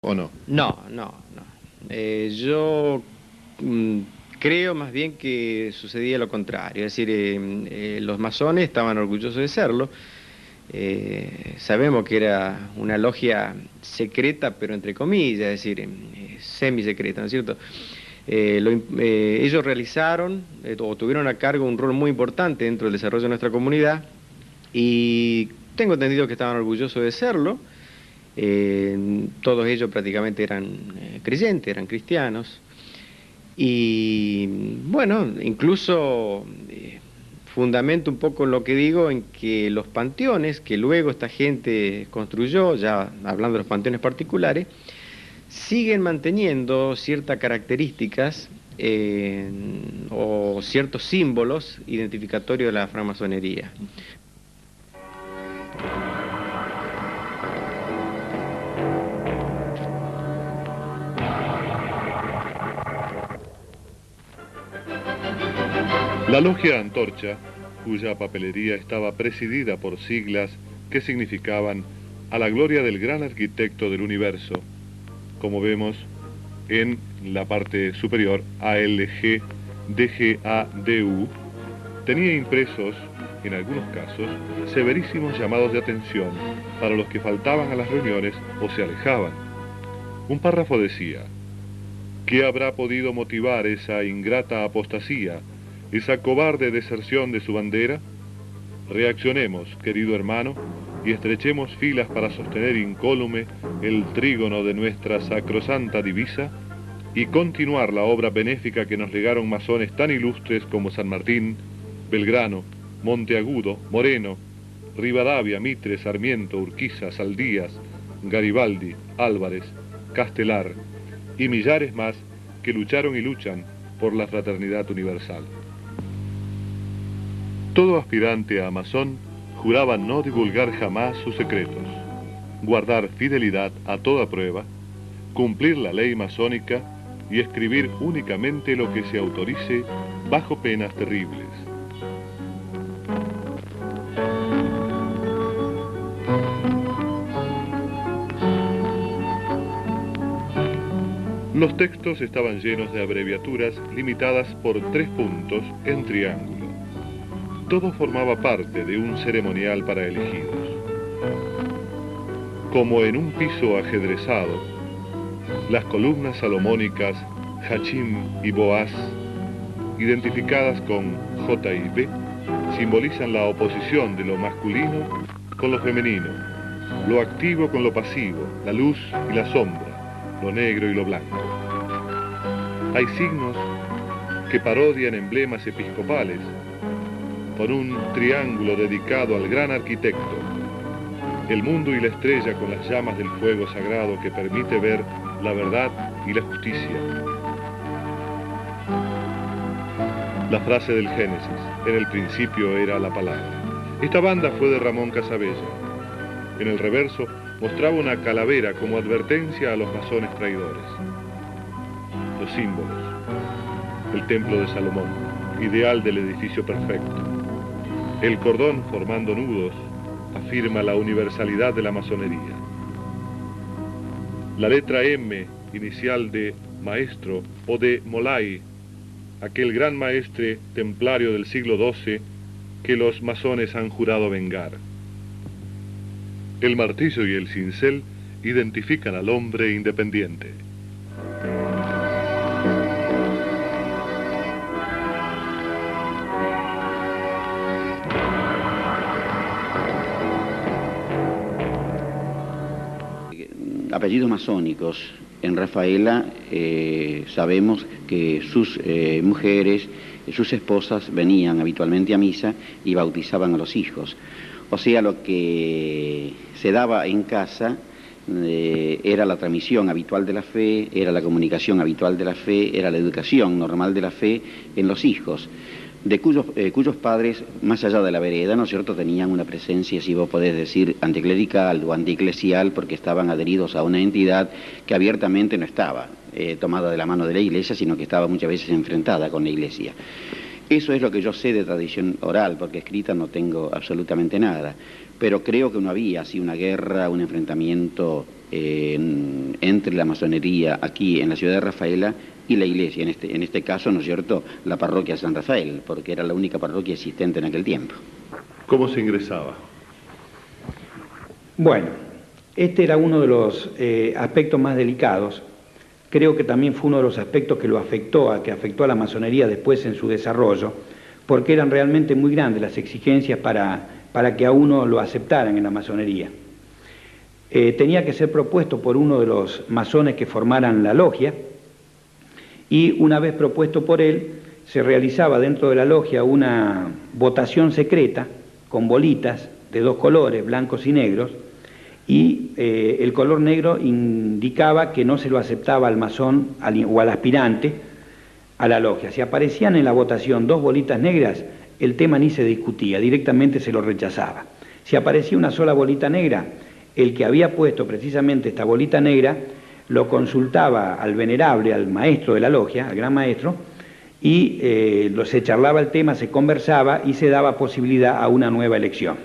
¿O no? No, no, no. Yo creo más bien que sucedía lo contrario, es decir, los masones estaban orgullosos de serlo. Sabemos que era una logia secreta, pero entre comillas, es decir, semisecreta, ¿no es cierto? Ellos realizaron o tuvieron a cargo un rol muy importante dentro del desarrollo de nuestra comunidad y tengo entendido que estaban orgullosos de serlo. Todos ellos prácticamente eran creyentes, eran cristianos. Y bueno, incluso fundamento un poco lo que digo en que los panteones que luego esta gente construyó, ya hablando de los panteones particulares, siguen manteniendo ciertas características o ciertos símbolos identificatorios de la francmasonería. La logia Antorcha, cuya papelería estaba presidida por siglas que significaban a la gloria del gran arquitecto del universo, como vemos en la parte superior, ALG DGADU, tenía impresos, en algunos casos, severísimos llamados de atención para los que faltaban a las reuniones o se alejaban. Un párrafo decía: ¿qué habrá podido motivar esa ingrata apostasía, esa cobarde deserción de su bandera? Reaccionemos, querido hermano, y estrechemos filas para sostener incólume el trígono de nuestra sacrosanta divisa y continuar la obra benéfica que nos legaron masones tan ilustres como San Martín, Belgrano, Monteagudo, Moreno, Rivadavia, Mitre, Sarmiento, Urquiza, Saldías, Garibaldi, Álvarez, Castelar y millares más que lucharon y luchan por la fraternidad universal. Todo aspirante a masón juraba no divulgar jamás sus secretos, guardar fidelidad a toda prueba, cumplir la ley masónica y escribir únicamente lo que se autorice bajo penas terribles. Los textos estaban llenos de abreviaturas limitadas por 3 puntos en triángulo. Todo formaba parte de un ceremonial para elegidos. Como en un piso ajedrezado, las columnas salomónicas Hachim y Boaz, identificadas con J y B, simbolizan la oposición de lo masculino con lo femenino, lo activo con lo pasivo, la luz y la sombra, lo negro y lo blanco. Hay signos que parodian emblemas episcopales, con un triángulo dedicado al gran arquitecto, el mundo y la estrella con las llamas del fuego sagrado que permite ver la verdad y la justicia. La frase del Génesis: en el principio era la palabra. Esta banda fue de Ramón Casabella. En el reverso mostraba una calavera como advertencia a los masones traidores. Los símbolos: el templo de Salomón, ideal del edificio perfecto. El cordón formando nudos afirma la universalidad de la masonería. La letra M, inicial de maestro o de Molay, aquel gran maestre templario del siglo XII que los masones han jurado vengar. El martillo y el cincel identifican al hombre independiente. Apellidos masónicos. En Rafaela sabemos que sus mujeres, sus esposas venían habitualmente a misa y bautizaban a los hijos. O sea, lo que se daba en casa era la transmisión habitual de la fe, era la comunicación habitual de la fe, era la educación normal de la fe en los hijos, de cuyos padres, más allá de la vereda, ¿no es cierto?, tenían una presencia, si vos podés decir, anticlerical o antieclesial, porque estaban adheridos a una entidad que abiertamente no estaba tomada de la mano de la iglesia, sino que estaba muchas veces enfrentada con la iglesia. Eso es lo que yo sé de tradición oral, porque escrita no tengo absolutamente nada, pero creo que no había así una guerra, un enfrentamiento entre la masonería aquí en la ciudad de Rafaela y la iglesia, en este caso, ¿no es cierto?, la parroquia San Rafael, porque era la única parroquia existente en aquel tiempo. ¿Cómo se ingresaba? Bueno, este era uno de los aspectos más delicados. Creo que también fue uno de los aspectos que afectó a la masonería después en su desarrollo, porque eran realmente muy grandes las exigencias para que a uno lo aceptaran en la masonería. Tenía que ser propuesto por uno de los masones que formaran la logia, y una vez propuesto por él, se realizaba dentro de la logia una votación secreta con bolitas de dos colores, blancos y negros, y el color negro indicaba que no se lo aceptaba al masón o al aspirante a la logia. Si aparecían en la votación dos bolitas negras, el tema ni se discutía, directamente se lo rechazaba. Si aparecía una sola bolita negra, el que había puesto precisamente esta bolita negra lo consultaba al venerable, al maestro de la logia, al gran maestro, y se charlaba el tema, se conversaba y se daba posibilidad a una nueva elección.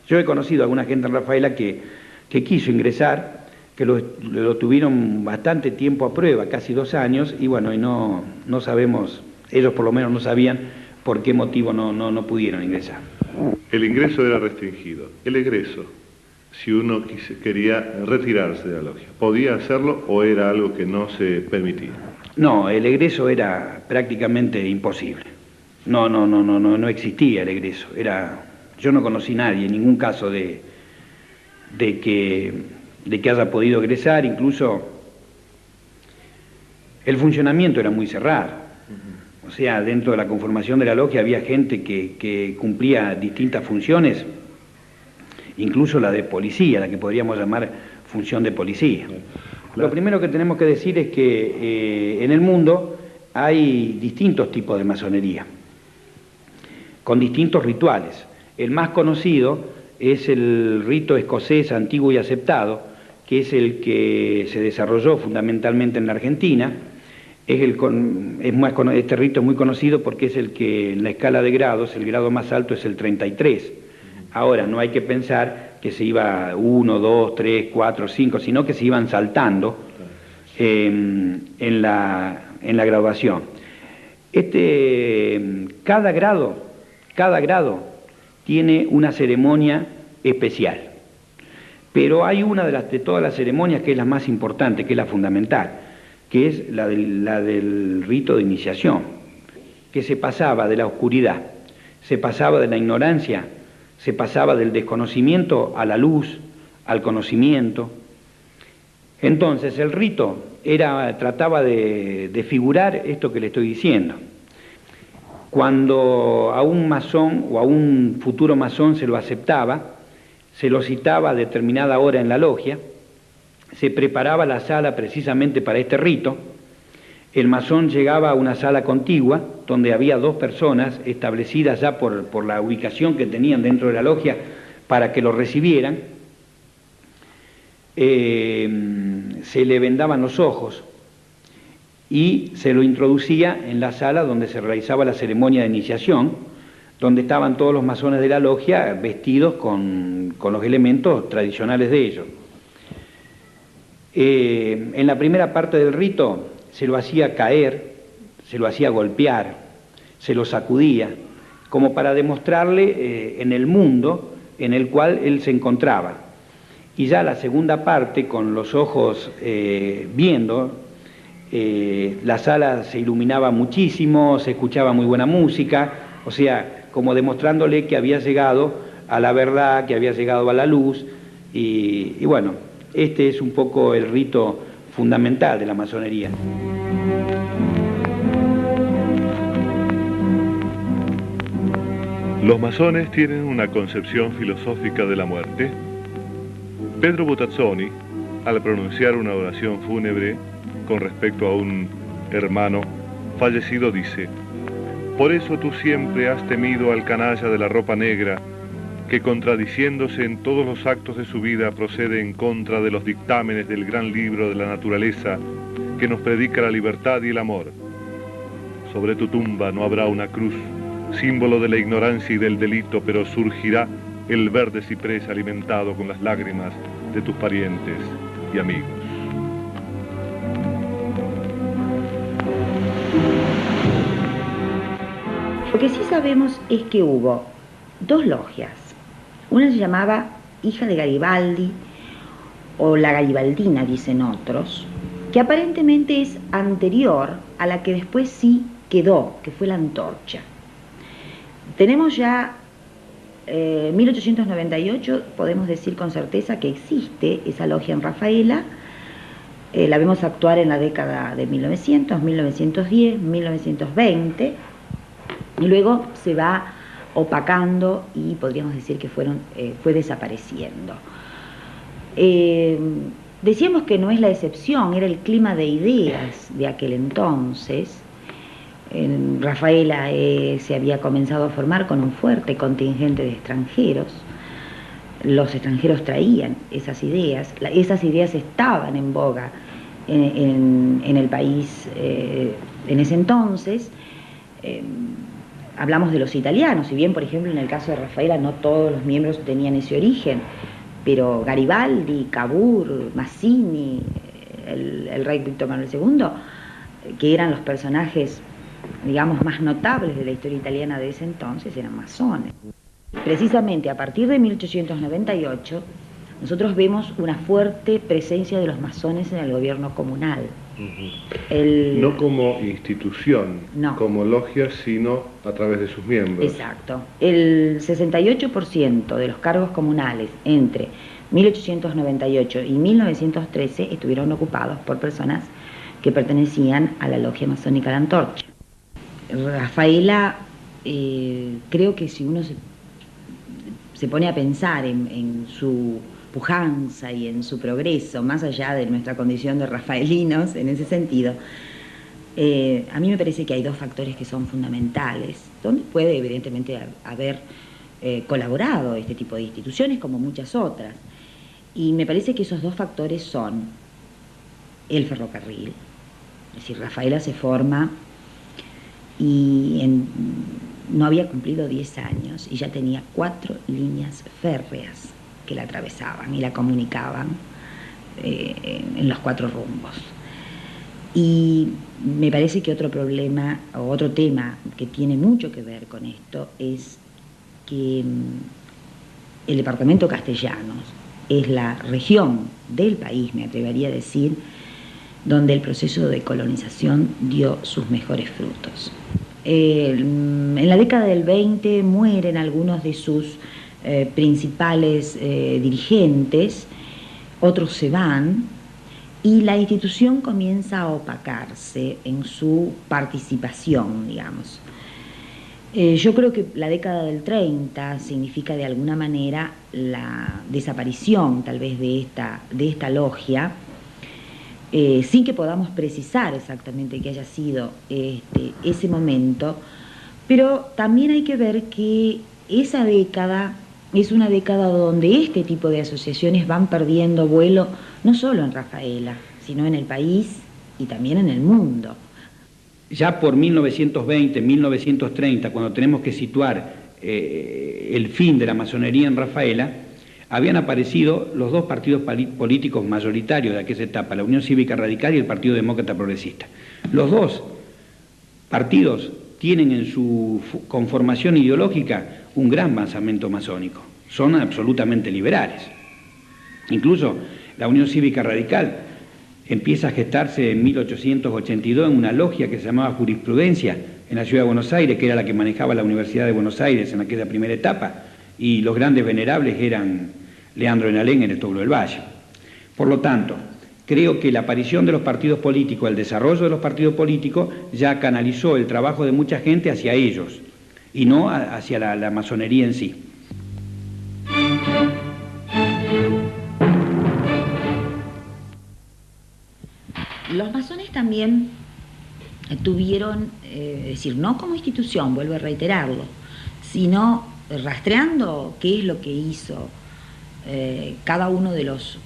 Yo he conocido a alguna gente en Rafaela que quiso ingresar, que lo tuvieron bastante tiempo a prueba, casi 2 años, y bueno, y no sabemos, ellos por lo menos no sabían por qué motivo no pudieron ingresar. El ingreso era restringido. El egreso, si uno quería retirarse de la logia, ¿podía hacerlo o era algo que no se permitía? No, el egreso era prácticamente imposible. No existía el egreso. Yo no conocí a nadie, en ningún caso de que haya podido egresar. Incluso el funcionamiento era muy cerrado. O sea, dentro de la conformación de la logia había gente que cumplía distintas funciones, incluso la de policía, la que podríamos llamar función de policía. Lo primero que tenemos que decir es que en el mundo hay distintos tipos de masonería, con distintos rituales. El más conocido es el rito escocés antiguo y aceptado, que es el que se desarrolló fundamentalmente en la Argentina. Este rito es muy conocido porque es el que en la escala de grados, el grado más alto es el 33. Ahora, no hay que pensar que se iba 1, 2, 3, 4, 5, sino que se iban saltando en la graduación. Cada grado tiene una ceremonia especial, pero hay una de todas las ceremonias que es la más importante, que es la fundamental, que es la del rito de iniciación, que se pasaba de la oscuridad, se pasaba de la ignorancia, se pasaba del desconocimiento a la luz, al conocimiento. Entonces el rito trataba de figurar esto que le estoy diciendo. Cuando a un masón o a un futuro masón se lo aceptaba, se lo citaba a determinada hora en la logia, se preparaba la sala precisamente para este rito. El masón llegaba a una sala contigua donde había 2 personas establecidas ya por la ubicación que tenían dentro de la logia para que lo recibieran. Se le vendaban los ojos y se lo introducía en la sala donde se realizaba la ceremonia de iniciación, donde estaban todos los masones de la logia vestidos con los elementos tradicionales de ellos. En la primera parte del rito se lo hacía caer, se lo hacía golpear, se lo sacudía, como para demostrarle en el mundo en el cual él se encontraba. Y ya la segunda parte, con los ojos viendo, la sala se iluminaba muchísimo, se escuchaba muy buena música, o sea, como demostrándole que había llegado a la verdad, que había llegado a la luz, y bueno, este es un poco el rito fundamental de la masonería. Los masones tienen una concepción filosófica de la muerte. Pedro Botazzoni, al pronunciar una oración fúnebre con respecto a un hermano fallecido, dice: «Por eso tú siempre has temido al canalla de la ropa negra, que contradiciéndose en todos los actos de su vida procede en contra de los dictámenes del gran libro de la naturaleza que nos predica la libertad y el amor. Sobre tu tumba no habrá una cruz, símbolo de la ignorancia y del delito, pero surgirá el verde ciprés alimentado con las lágrimas de tus parientes. y amigos. Lo que sí sabemos es que hubo dos logias. Una se llamaba Hija de Garibaldi, o la Garibaldina, dicen otros, que aparentemente es anterior a la que después sí quedó, que fue la Antorcha. Tenemos ya 1898, podemos decir con certeza que existe esa logia en Rafaela. La vemos actuar en la década de 1900, 1910, 1920, y luego se va opacando y podríamos decir que fue desapareciendo. Decíamos que no es la excepción, era el clima de ideas de aquel entonces. En Rafaela se había comenzado a formar con un fuerte contingente de extranjeros. Los extranjeros traían esas ideas estaban en boga en el país en ese entonces. Hablamos de los italianos, si bien por ejemplo en el caso de Rafaela no todos los miembros tenían ese origen, pero Garibaldi, Cavour, Mazzini, el rey Víctor Manuel II, que eran los personajes, digamos, más notables de la historia italiana de ese entonces, eran masones. Precisamente a partir de 1898, nosotros vemos una fuerte presencia de los masones en el gobierno comunal. No como institución, no, como logia, sino a través de sus miembros. Exacto. El 68% de los cargos comunales entre 1898 y 1913 estuvieron ocupados por personas que pertenecían a la logia masónica La Antorcha. Rafaela, creo que si uno se pone a pensar en su pujanza y en su progreso, más allá de nuestra condición de rafaelinos en ese sentido, a mí me parece que hay dos factores que son fundamentales, donde puede evidentemente haber colaborado este tipo de instituciones como muchas otras, y me parece que esos dos factores son el ferrocarril, es decir, Rafaela se forma y no había cumplido 10 años y ya tenía 4 líneas férreas que la atravesaban y la comunicaban en los 4 rumbos. Y me parece que otro problema o otro tema que tiene mucho que ver con esto es que el departamento Castellanos es la región del país, me atrevería a decir, donde el proceso de colonización dio sus mejores frutos. En la década del 20 mueren algunos de sus principales dirigentes, otros se van y la institución comienza a opacarse en su participación, digamos. Yo creo que la década del 30 significa de alguna manera la desaparición tal vez de esta logia, sin que podamos precisar exactamente que haya sido ese momento, pero también hay que ver que esa década es una década donde este tipo de asociaciones van perdiendo vuelo, no solo en Rafaela, sino en el país y también en el mundo. Ya por 1920, 1930, cuando tenemos que situar el fin de la masonería en Rafaela, habían aparecido los dos partidos políticos mayoritarios de aquella etapa, la Unión Cívica Radical y el Partido Demócrata Progresista. Los dos partidos tienen en su conformación ideológica un gran basamento masónico, son absolutamente liberales. Incluso la Unión Cívica Radical empieza a gestarse en 1882 en una logia que se llamaba Jurisprudencia en la ciudad de Buenos Aires, que era la que manejaba la Universidad de Buenos Aires en aquella primera etapa, y los grandes venerables eran Leandro de Nalén y Aristóbulo del Valle. Por lo tanto, creo que la aparición de los partidos políticos, el desarrollo de los partidos políticos, ya canalizó el trabajo de mucha gente hacia ellos, y no hacia la masonería en sí. Los masones también tuvieron, es decir, no como institución, vuelvo a reiterarlo, sino rastreando qué es lo que hizo cada uno de los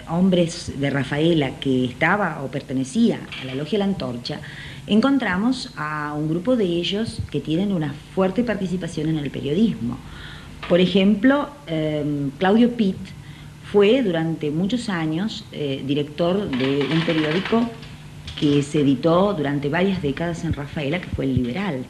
hombres de Rafaela que estaba o pertenecía a la Logia La Antorcha, encontramos a un grupo de ellos que tienen una fuerte participación en el periodismo. Por ejemplo, Claudio Pitt fue durante muchos años director de un periódico que se editó durante varias décadas en Rafaela, que fue El Liberal.